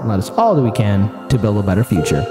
let us all do we can to build a better future.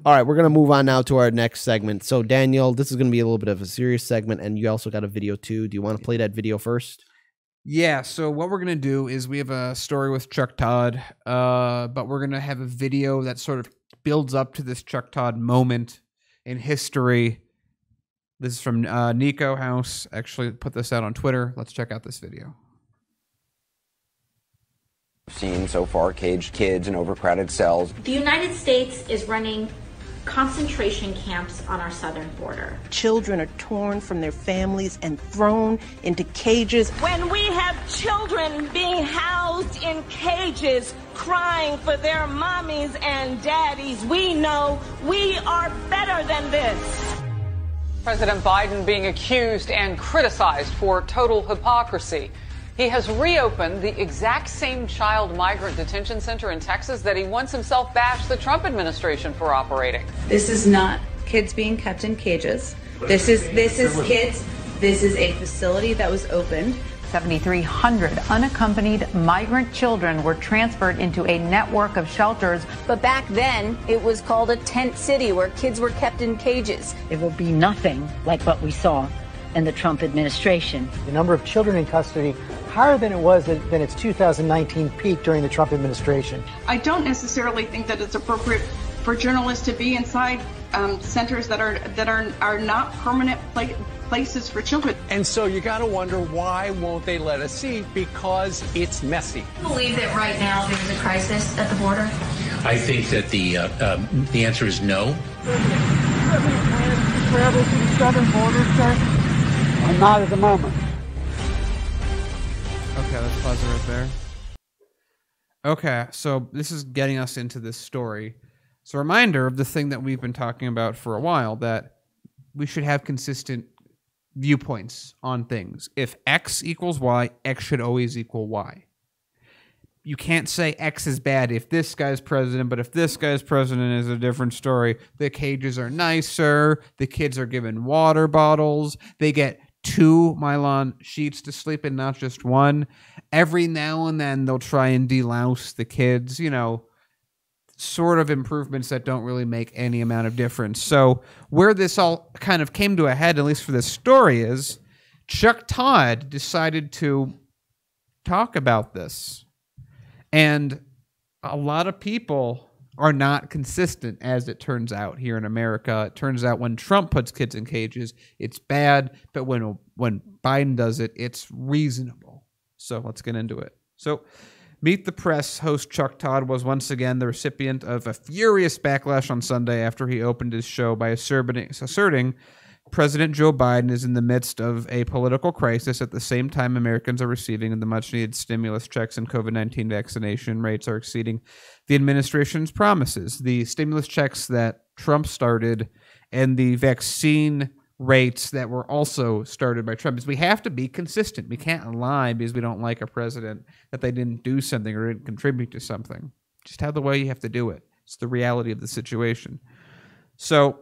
All right, we're going to move on now to our next segment. So, Daniel, this is going to be a little bit of a serious segment, and you also got a video, too. Do you want to play that video first? Yeah, so what we're going to do is we have a story with Chuck Todd, but we're going to have a video that sort of builds up to this Chuck Todd moment in history. This is from Nico House. Actually, put this out on Twitter. Let's check out this video. Seen so far caged kids in overcrowded cells. The United States is running concentration camps on our southern border. Children are torn from their families and thrown into cages. When we have children being housed in cages, crying for their mommies and daddies, we know we are better than this. President Biden being accused and criticized for total hypocrisy. He has reopened the exact same child migrant detention center in Texas that he once himself bashed the Trump administration for operating. This is not kids being kept in cages. This is kids. This is a facility that was opened. 7,300 unaccompanied migrant children were transferred into a network of shelters. But back then, it was called a tent city where kids were kept in cages. It will be nothing like what we saw in the Trump administration. The number of children in custody higher than it was than its 2019 peak during the Trump administration. I don't necessarily think that it's appropriate for journalists to be inside centers that are not permanent places for children. And so you got to wonder, why won't they let us see? Because it's messy. Do you believe that right now there's a crisis at the border? I think that the answer is no. Travel to the southern border, sir? Not at the moment. Okay, let's pause it right there. Okay, so this is getting us into this story. It's a reminder of the thing that we've been talking about for a while, that we should have consistent viewpoints on things. If X equals Y, X should always equal Y. You can't say X is bad if this guy's president, but if this guy's president is a different story. The cages are nicer. The kids are given water bottles. They get 2 nylon sheets to sleep in, not just one. Every now and then they'll try and delouse the kids, you know, sort of improvements that don't really make any amount of difference. So where this all kind of came to a head, at least for this story, is Chuck Todd decided to talk about this. And a lot of people are not consistent, as it turns out, here in America. It turns out when Trump puts kids in cages, it's bad, but when Biden does it, it's reasonable. So let's get into it. So Meet the Press host Chuck Todd was once again the recipient of a furious backlash on Sunday after he opened his show by asserting President Joe Biden is in the midst of a political crisis at the same time Americans are receiving the much-needed stimulus checks and COVID-19 vaccination rates are exceeding the administration's promises. The stimulus checks that Trump started and the vaccine rates that were also started by Trump. Is we have to be consistent. We can't lie because we don't like a president that they didn't do something or didn't contribute to something. Just how the way you have to do it. It's the reality of the situation. So,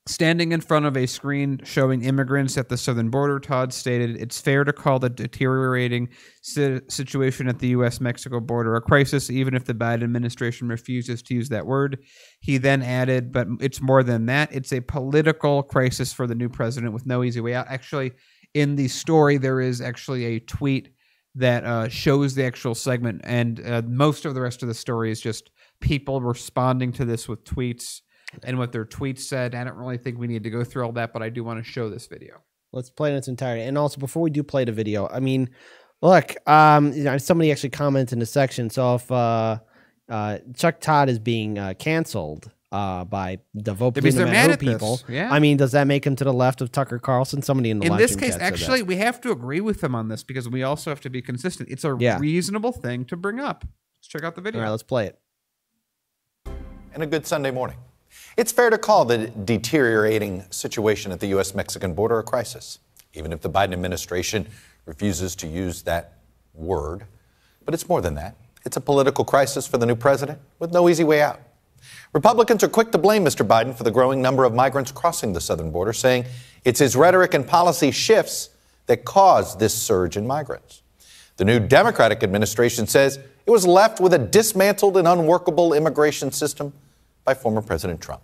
standing in front of a screen showing immigrants at the southern border, Todd stated, "It's fair to call the deteriorating situation at the U.S.-Mexico border a crisis, even if the Biden administration refuses to use that word." He then added, "But it's more than that. It's a political crisis for the new president with no easy way out." Actually, in the story, there is actually a tweet that shows the actual segment, and most of the rest of the story is just people responding to this with tweets and what their tweets said. I don't really think we need to go through all that, but I do want to show this video. Let's play it in its entirety. And also, before we do play the video, I mean, look, you know, somebody actually commented in the section. So if Chuck Todd is being canceled by the Vote Blue No Matter Who people, yeah. I mean, does that make him to the left of Tucker Carlson? Somebody in the in live this stream case, chat said actually, that. we have to agree with him on this because we also have to be consistent. It's a reasonable thing to bring up. Let's check out the video. All right, let's play it. And a good Sunday morning. It's fair to call the deteriorating situation at the U.S.-Mexican border a crisis, even if the Biden administration refuses to use that word. But it's more than that. It's a political crisis for the new president with no easy way out. Republicans are quick to blame Mr. Biden for the growing number of migrants crossing the southern border, saying it's his rhetoric and policy shifts that caused this surge in migrants. The new Democratic administration says it was left with a dismantled and unworkable immigration system by former President Trump.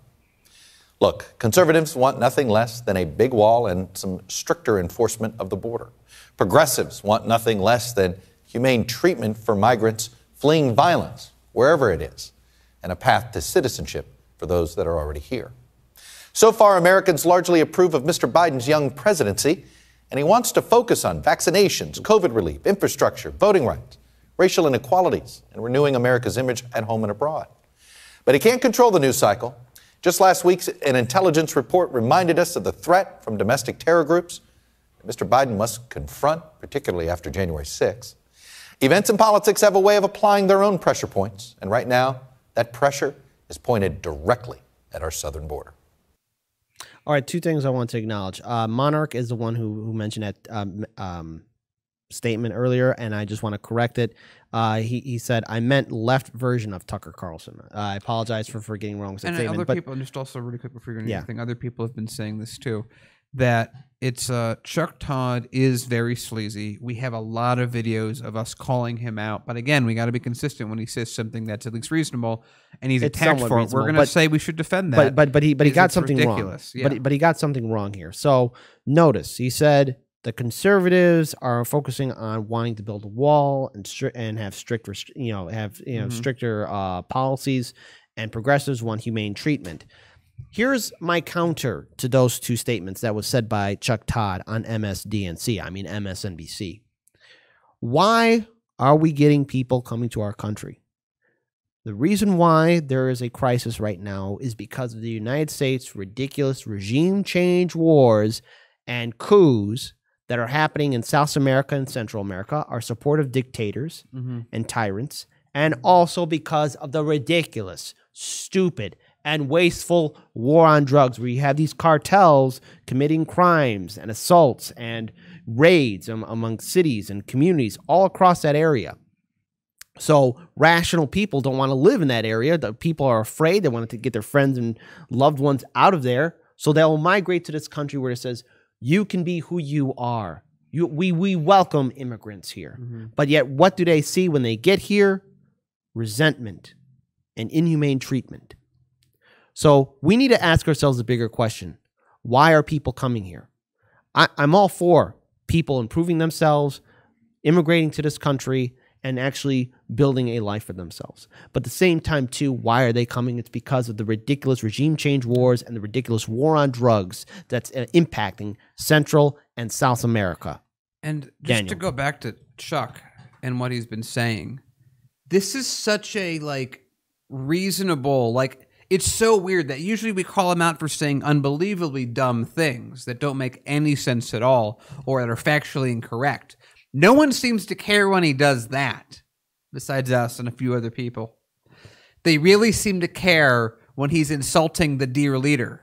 Look, conservatives want nothing less than a big wall and some stricter enforcement of the border. Progressives want nothing less than humane treatment for migrants fleeing violence, wherever it is, and a path to citizenship for those that are already here. So far, Americans largely approve of Mr. Biden's young presidency, and he wants to focus on vaccinations, COVID relief, infrastructure, voting rights, racial inequalities, and renewing America's image at home and abroad. But he can't control the news cycle. Just last week, an intelligence report reminded us of the threat from domestic terror groups that Mr. Biden must confront, particularly after January 6th. Events and politics have a way of applying their own pressure points, and right now, that pressure is pointed directly at our southern border. All right, two things I want to acknowledge. Monarch is the one who mentioned that statement earlier, and I just want to correct it. He said, I meant left version of Tucker Carlson. I apologize for getting wrong with that statement. Other people, and just also really quick before you're going to anything, other people have been saying this too, that it's Chuck Todd is very sleazy. We have a lot of videos of us calling him out, but again, we got to be consistent when he says something that's at least reasonable, and he's attacked for it. We're going to say we should defend that. But he got something ridiculous. Wrong. Yeah. But he got something wrong here. So notice he said the conservatives are focusing on wanting to build a wall and have stricter, stricter policies, and progressives want humane treatment. Here's my counter to those two statements that was said by Chuck Todd on MSNBC. Why are we getting people coming to our country? The reason why there is a crisis right now is because of the United States' ridiculous regime change wars and coups that are happening in South America and Central America, our supportive dictators and tyrants, and also because of the ridiculous, stupid, and wasteful war on drugs, where you have these cartels committing crimes and assaults and raids among cities and communities all across that area. So rational people don't want to live in that area. The people are afraid. They want to get their friends and loved ones out of there. So they'll migrate to this country where it says, you can be who you are. We welcome immigrants here. But yet what do they see when they get here? Resentment and inhumane treatment. So we need to ask ourselves a bigger question. Why are people coming here? I'm all for people improving themselves, immigrating to this country, and actually building a life for themselves. But at the same time, too, why are they coming? It's because of the ridiculous regime change wars and the ridiculous war on drugs that's impacting Central and South America. And just to go back to Chuck and what he's been saying, this is such a, reasonable, it's so weird that usually we call him out for saying unbelievably dumb things that don't make any sense at all or that are factually incorrect. No one seems to care when he does that, besides us and a few other people. They really seem to care when he's insulting the dear leader,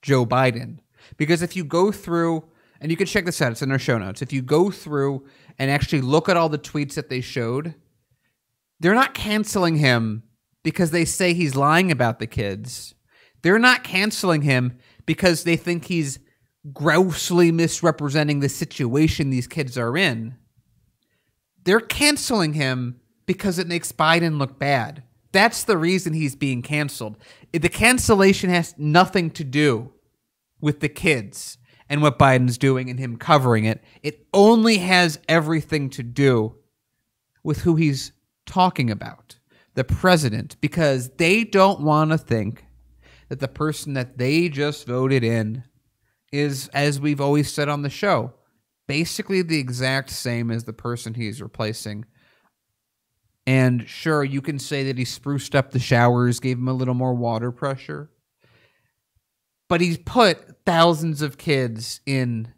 Joe Biden. Because if you go through, and you can check this out, it's in our show notes. If you go through and actually look at all the tweets that they showed, they're not canceling him because they say he's lying about the kids. They're not canceling him because they think he's grossly misrepresenting the situation these kids are in. They're canceling him because it makes Biden look bad. That's the reason he's being canceled. The cancellation has nothing to do with the kids and what Biden's doing and him covering it. It only has everything to do with who he's talking about. The president, because they don't want to think that the person that they just voted in is, as we've always said on the show, basically the exact same as the person he's replacing. And sure, you can say that he spruced up the showers, gave him a little more water pressure, but he's put thousands of kids in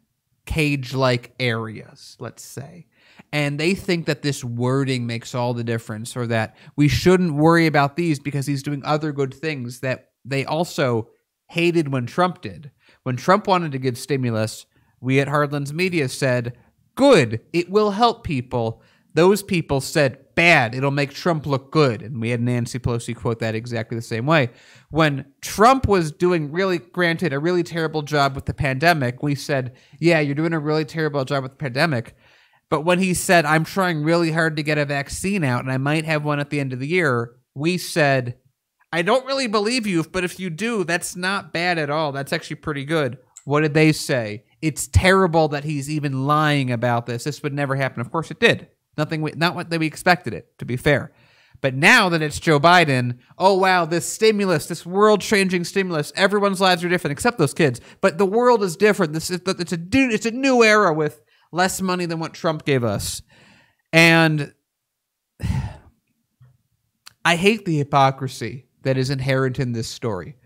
cage-like areas, let's say. And they think that this wording makes all the difference, or that we shouldn't worry about these because he's doing other good things that they also hated when Trump did. When Trump wanted to give stimulus, we at Hardlands Media said, good, it will help people. Those people said, bad, it'll make Trump look good. And we had Nancy Pelosi quote that exactly the same way. When Trump was doing granted, a really terrible job with the pandemic, we said, yeah, you're doing a really terrible job with the pandemic. But when he said, I'm trying really hard to get a vaccine out and I might have one at the end of the year, we said, I don't really believe you, but if you do, that's not bad at all. That's actually pretty good. What did they say? It's terrible that he's even lying about this. This would never happen. Of course it did. Not what we expected it, to be fair. But now that it's Joe Biden, oh, wow, this stimulus, this world-changing stimulus, everyone's lives are different except those kids. But the world is different. It's a new era with less money than what Trump gave us. And I hate the hypocrisy that is inherent in this story.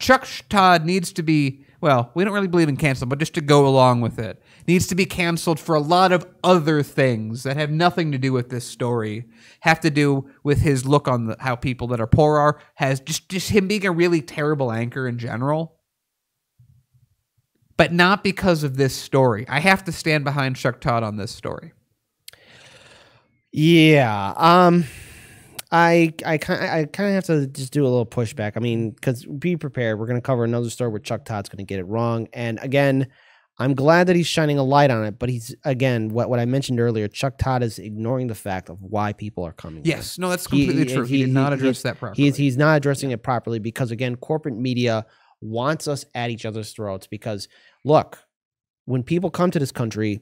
Chuck Todd needs to be, well, we don't really believe in cancel, but just to go along with it, needs to be canceled for a lot of other things that have nothing to do with this story, have to do with his look on how people that are poor are, has just him being a really terrible anchor in general. But not because of this story. I have to stand behind Chuck Todd on this story. Yeah. I kind of have to just do a little pushback. I mean, because be prepared. We're going to cover another story where Chuck Todd's going to get it wrong. And again, I'm glad that he's shining a light on it. But he's, again, what I mentioned earlier, Chuck Todd is ignoring the fact of why people are coming. Yes. No, that's completely true. He did not address that properly. He's not addressing it properly because, again, corporate media wants us at each other's throats because, look, when people come to this country,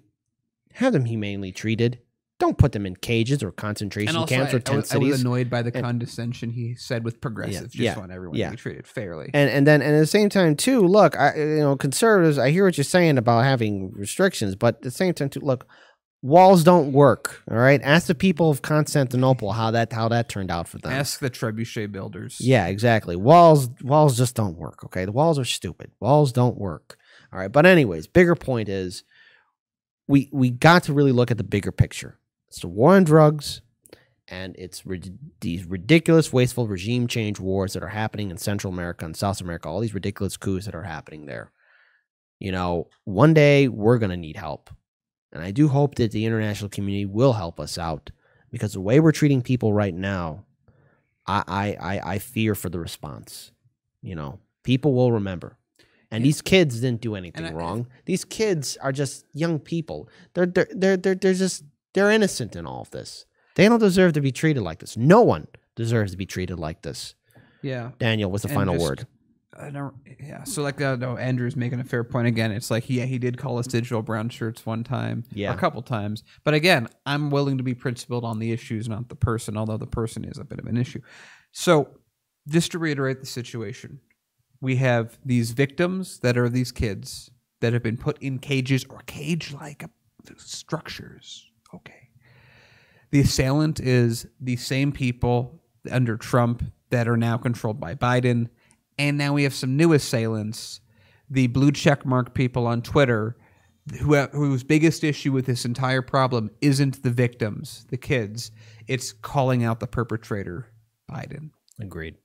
have them humanely treated. Don't put them in cages or concentration camps or tent cities. I was annoyed by the condescension he said with progressives. Just want everyone to be treated fairly. And then at the same time too, look, conservatives, I hear what you're saying about having restrictions, but at the same time too, look, walls don't work. All right, ask the people of Constantinople how that turned out for them. Ask the trebuchet builders. Yeah, exactly. Walls just don't work. Okay, the walls are stupid. Walls don't work. All right, but anyways, bigger point is we got to really look at the bigger picture. It's the war on drugs, and it's these ridiculous, wasteful regime change wars that are happening in Central America and South America, all these ridiculous coups that are happening there. You know, one day we're going to need help. And I do hope that the international community will help us out because the way we're treating people right now, I fear for the response. You know, people will remember. And these kids didn't do anything wrong. These kids are just young people. They're innocent in all of this. They don't deserve to be treated like this. No one deserves to be treated like this. Yeah. Daniel, what's the final word? So no, Andrew's making a fair point again. It's like, he did call us digital brown shirts one time, a couple times. But again, I'm willing to be principled on the issues, not the person, although the person is a bit of an issue. So just to reiterate the situation, we have these victims that are these kids that have been put in cages or cage-like structures. Okay. The assailant is the same people under Trump that are now controlled by Biden. And now we have some new assailants, the blue check mark people on Twitter, whose biggest issue with this entire problem isn't the victims, the kids. It's calling out the perpetrator, Biden. Agreed.